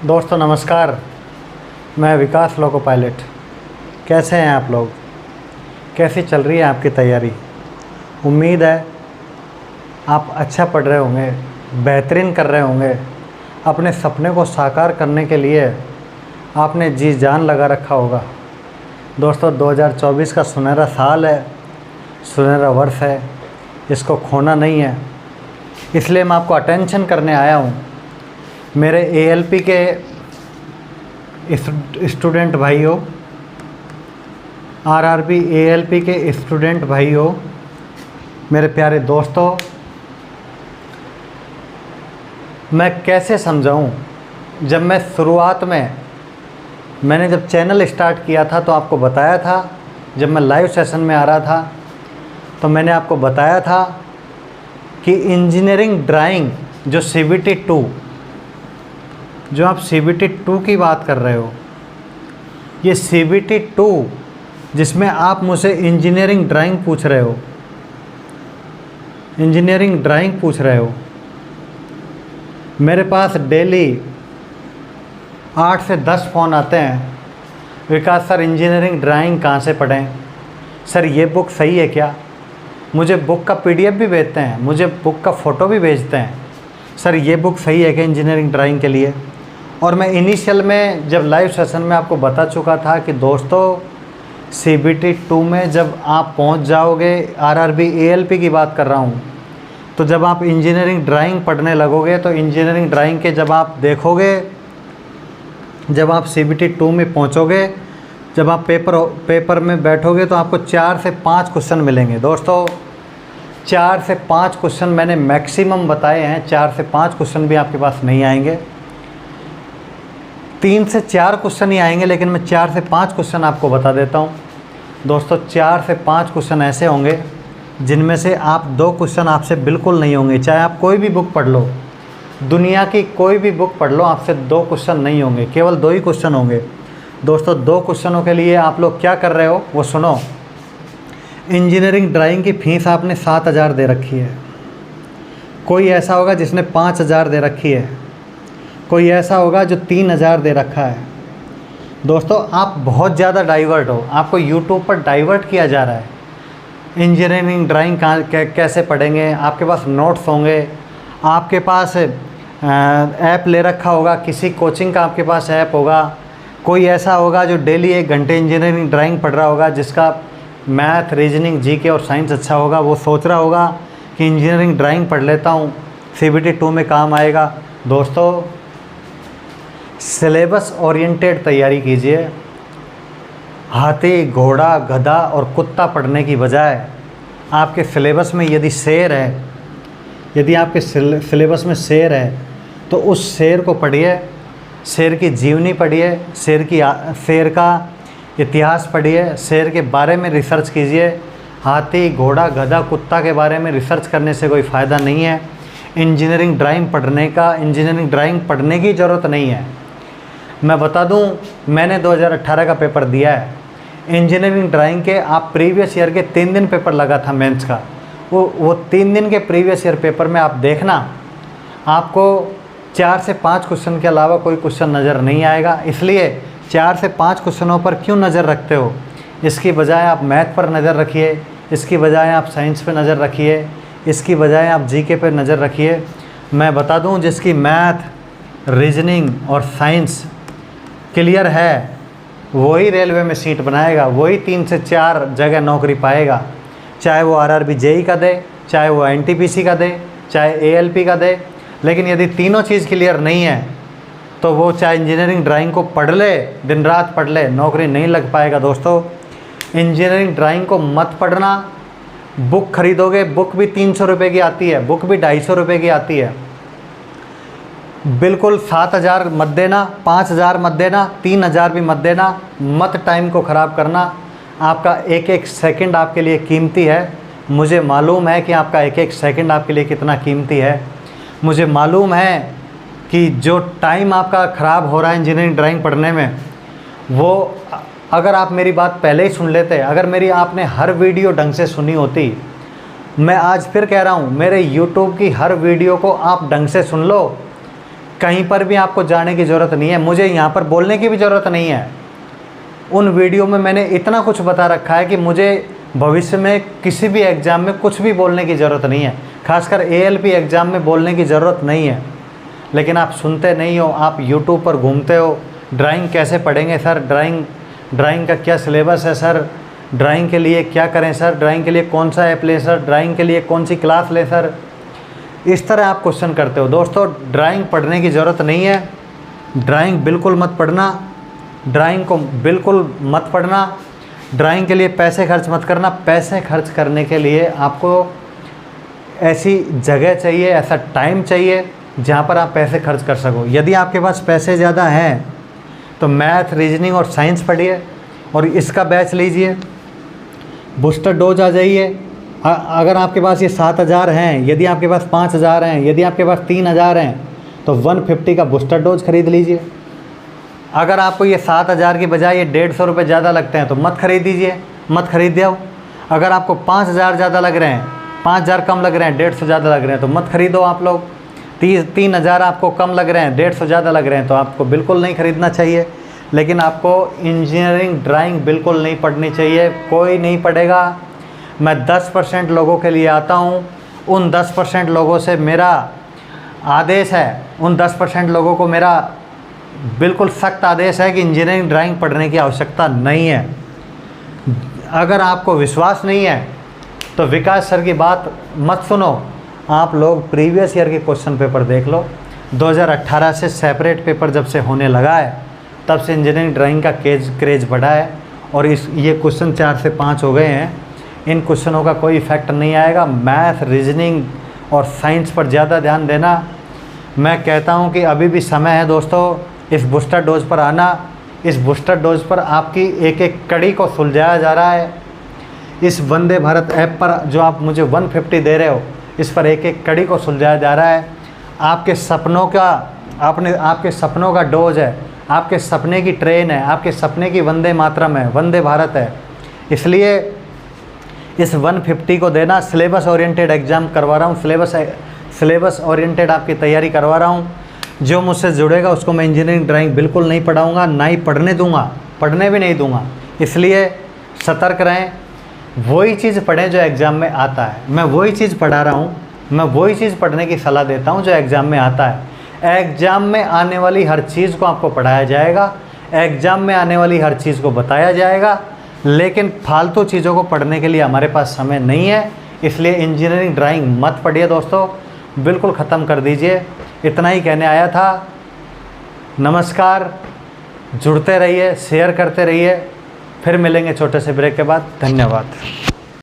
दोस्तों नमस्कार। मैं विकास लोको पायलट। कैसे हैं आप लोग? कैसी चल रही है आपकी तैयारी? उम्मीद है आप अच्छा पढ़ रहे होंगे, बेहतरीन कर रहे होंगे। अपने सपने को साकार करने के लिए आपने जी जान लगा रखा होगा। दोस्तों 2024 का सुनहरा साल है, सुनहरा वर्ष है, इसको खोना नहीं है। इसलिए मैं आपको अटेंशन करने आया हूँ। मेरे ALP के स्टूडेंट भाइयों, RRB ALP के स्टूडेंट भाइयों, मेरे प्यारे दोस्तों, मैं कैसे समझाऊं? जब मैं शुरुआत में मैंने जब चैनल स्टार्ट किया था तो आपको बताया था, जब मैं लाइव सेशन में आ रहा था तो मैंने आपको बताया था कि इंजीनियरिंग ड्राइंग जो CBT 2, जो आप CBT 2 की बात कर रहे हो, ये CBT 2 जिसमें आप मुझसे इंजीनियरिंग ड्राइंग पूछ रहे हो, इंजीनियरिंग ड्राइंग पूछ रहे हो, मेरे पास डेली 8 से 10 फ़ोन आते हैं। विकास सर इंजीनियरिंग ड्राइंग कहाँ से पढ़ें? सर ये बुक सही है क्या? मुझे बुक का PDF भी भेजते हैं, मुझे बुक का फ़ोटो भी भेजते हैं। सर ये बुक सही है क्या इंजीनियरिंग ड्राइंग के लिए? और मैं इनिशियल में जब लाइव सेशन में आपको बता चुका था कि दोस्तों CBT 2 में जब आप पहुंच जाओगे, RRB ALP की बात कर रहा हूं, तो जब आप इंजीनियरिंग ड्राइंग पढ़ने लगोगे तो इंजीनियरिंग ड्राइंग के जब आप देखोगे, जब आप CBT 2 में पहुंचोगे, जब आप पेपर में बैठोगे तो आपको 4 से 5 क्वेश्चन मिलेंगे। दोस्तों 4 से 5 क्वेश्चन मैंने मैक्सिमम बताए हैं, 4 से 5 क्वेश्चन भी आपके पास नहीं आएंगे, 3 से 4 क्वेश्चन ही आएंगे, लेकिन मैं 4 से 5 क्वेश्चन आपको बता देता हूँ। दोस्तों 4 से 5 क्वेश्चन ऐसे होंगे जिनमें से आप 2 क्वेश्चन आपसे बिल्कुल नहीं होंगे। चाहे आप कोई भी बुक पढ़ लो, दुनिया की कोई भी बुक पढ़ लो, आपसे 2 क्वेश्चन नहीं होंगे, केवल 2 ही क्वेश्चन होंगे। दोस्तों 2 क्वेश्चनों के लिए आप लोग क्या कर रहे हो वो सुनो। इंजीनियरिंग ड्राइंग की फ़ीस आपने 7,000 दे रखी है। कोई ऐसा होगा जिसने 5,000 दे रखी है, कोई ऐसा होगा जो 3,000 दे रखा है। दोस्तों आप बहुत ज़्यादा डाइवर्ट हो, आपको YouTube पर डाइवर्ट किया जा रहा है। इंजीनियरिंग ड्राइंग कैसे पढ़ेंगे? आपके पास नोट्स होंगे, आपके पास ऐप ले रखा होगा, किसी कोचिंग का आपके पास ऐप होगा, कोई ऐसा होगा जो डेली 1 घंटे इंजीनियरिंग ड्राइंग पढ़ रहा होगा, जिसका मैथ, रीजनिंग, GK और साइंस अच्छा होगा। वो सोच रहा होगा कि इंजीनियरिंग ड्राइंग पढ़ लेता हूँ, CBT 2 में काम आएगा। दोस्तों सिलेबस ओरिएंटेड तैयारी कीजिए। हाथी, घोड़ा, गधा और कुत्ता पढ़ने की बजाय आपके सिलेबस में यदि शेर है, यदि आपके सिलेबस में शेर है तो उस शेर को पढ़िए, शेर की जीवनी पढ़िए, शेर का इतिहास पढ़िए, शेर के बारे में रिसर्च कीजिए। हाथी, घोड़ा, गधा, कुत्ता के बारे में रिसर्च करने से कोई फ़ायदा नहीं है। इंजीनियरिंग ड्राइंग पढ़ने की ज़रूरत नहीं है। मैं बता दूं, मैंने 2018 का पेपर दिया है इंजीनियरिंग ड्राइंग के। आप प्रीवियस ईयर के 3 दिन पेपर लगा था मेंस का, वो 3 दिन के प्रीवियस ईयर पेपर में आप देखना, आपको 4 से 5 क्वेश्चन के अलावा कोई क्वेश्चन नज़र नहीं आएगा। इसलिए 4 से 5 क्वेश्चनों पर क्यों नज़र रखते हो? इसकी बजाय आप मैथ पर नज़र रखिए, इसकी बजाय आप साइंस पर नज़र रखिए, इसकी बजाय आप GK पर नज़र रखिए। मैं बता दूं, जिसकी मैथ, रीजनिंग और साइंस क्लियर है वही रेलवे में सीट बनाएगा, वही 3 से 4 जगह नौकरी पाएगा। चाहे वो RRB JEE का दे, चाहे वो NTPC का दे, चाहे ALP का दे। लेकिन यदि तीनों चीज़ क्लियर नहीं है तो वो चाहे इंजीनियरिंग ड्राइंग को पढ़ ले, दिन रात पढ़ ले, नौकरी नहीं लग पाएगा। दोस्तों इंजीनियरिंग ड्राइंग को मत पढ़ना। बुक खरीदोगे, बुक भी 300 रुपये की आती है, बुक भी 250 रुपये की आती है। बिल्कुल 7,000 मत देना, 5,000 मत देना, 3,000 भी मत देना। मत टाइम को ख़राब करना। आपका एक एक सेकंड आपके लिए कीमती है। मुझे मालूम है कि आपका एक एक सेकंड आपके लिए कितना कीमती है। मुझे मालूम है कि जो टाइम आपका ख़राब हो रहा है इंजीनियरिंग ड्राइंग पढ़ने में, वो अगर आप मेरी बात पहले ही सुन लेते, अगर आपने हर वीडियो ढंग से सुनी होती, मैं आज फिर कह रहा हूँ, मेरे YouTube की हर वीडियो को आप ढंग से सुन लो। कहीं पर भी आपको जाने की ज़रूरत नहीं है, मुझे यहाँ पर बोलने की भी ज़रूरत नहीं है। उन वीडियो में मैंने इतना कुछ बता रखा है कि मुझे भविष्य में किसी भी एग्ज़ाम में कुछ भी बोलने की ज़रूरत नहीं है, खासकर ALP एग्ज़ाम में बोलने की ज़रूरत नहीं है। लेकिन आप सुनते नहीं हो, आप यूट्यूब पर घूमते हो, ड्राइंग कैसे पढ़ेंगे सर, ड्राइंग का क्या सिलेबस है सर, ड्राइंग के लिए क्या करें सर, ड्राइंग के लिए कौन सा ऐप लें सर, ड्राइंग के लिए कौन सी क्लास लें सर, इस तरह आप क्वेश्चन करते हो। दोस्तों, ड्राइंग पढ़ने की ज़रूरत नहीं है, ड्राइंग बिल्कुल मत पढ़ना, ड्राइंग को बिल्कुल मत पढ़ना, ड्राइंग के लिए पैसे खर्च मत करना। पैसे खर्च करने के लिए आपको ऐसी जगह चाहिए, ऐसा टाइम चाहिए जहाँ पर आप पैसे खर्च कर सको। यदि आपके पास पैसे ज़्यादा हैं तो मैथ, रीजनिंग और साइंस पढ़िए और इसका बैच लीजिए, बूस्टर डोज आ जाइए। अगर आपके पास ये 7,000 हैं, यदि आपके पास 5,000 हैं, यदि आपके पास 3,000 हैं तो 150 का बूस्टर डोज खरीद लीजिए। अगर आपको ये 7,000 की बजाय ये 150 रुपये ज़्यादा लगते हैं तो मत खरीद दीजिए, मत खरीद दो। अगर आपको 5,000 ज़्यादा लग रहे हैं, 5,000 कम लग रहे हैं, 150 ज़्यादा लग रहे हैं तो मत खरीदो आप लोग। 3,000 आपको कम लग रहे हैं, 150 ज़्यादा लग रहे हैं तो आपको बिल्कुल नहीं ख़रीदना चाहिए। लेकिन आपको इंजीनियरिंग ड्राइंग बिल्कुल नहीं पढ़नी चाहिए, कोई नहीं पढ़ेगा। मैं 10% लोगों के लिए आता हूँ, उन 10% लोगों से मेरा आदेश है, उन 10% लोगों को मेरा बिल्कुल सख्त आदेश है कि इंजीनियरिंग ड्राइंग पढ़ने की आवश्यकता नहीं है। अगर आपको विश्वास नहीं है तो विकास सर की बात मत सुनो, आप लोग प्रीवियस ईयर के क्वेश्चन पेपर देख लो। 2018 से सेपरेट पेपर जब से होने लगा है तब से इंजीनियरिंग ड्राइंग का क्रेज बढ़ा है और ये क्वेश्चन 4 से 5 हो गए हैं। इन क्वेश्चनों का कोई इफेक्ट नहीं आएगा। मैथ, रीजनिंग और साइंस पर ज़्यादा ध्यान देना। मैं कहता हूं कि अभी भी समय है दोस्तों, इस बूस्टर डोज पर आना। इस बूस्टर डोज पर आपकी एक एक कड़ी को सुलझाया जा रहा है। इस वंदे भारत ऐप पर जो आप मुझे 150 दे रहे हो, इस पर एक एक कड़ी को सुलझाया जा रहा है। आपके सपनों का डोज है, आपके सपने की ट्रेन है, आपके सपने की वंदे मातरम है, वंदे भारत है। इसलिए इस 150 को देना। सिलेबस ओरिएंटेड एग्ज़ाम करवा रहा हूँ, सिलेबस ओरिएंटेड आपकी तैयारी करवा रहा हूँ। जो मुझसे जुड़ेगा उसको मैं इंजीनियरिंग ड्राइंग बिल्कुल नहीं पढ़ाऊँगा, ना ही पढ़ने दूँगा, पढ़ने भी नहीं दूँगा। इसलिए सतर्क रहें, वही चीज़ पढ़ें जो एग्ज़ाम में आता है। मैं वही चीज़ पढ़ा रहा हूँ, मैं वही चीज़ पढ़ने की सलाह देता हूँ जो एग्ज़ाम में आता है। एग्ज़ाम में आने वाली हर चीज़ को आपको पढ़ाया जाएगा, एग्ज़ाम में आने वाली हर चीज़ को बताया जाएगा, लेकिन फालतू चीज़ों को पढ़ने के लिए हमारे पास समय नहीं है। इसलिए इंजीनियरिंग ड्राइंग मत पढ़िए दोस्तों, बिल्कुल ख़त्म कर दीजिए। इतना ही कहने आया था। नमस्कार, जुड़ते रहिए, शेयर करते रहिए। फिर मिलेंगे छोटे से ब्रेक के बाद। धन्यवाद।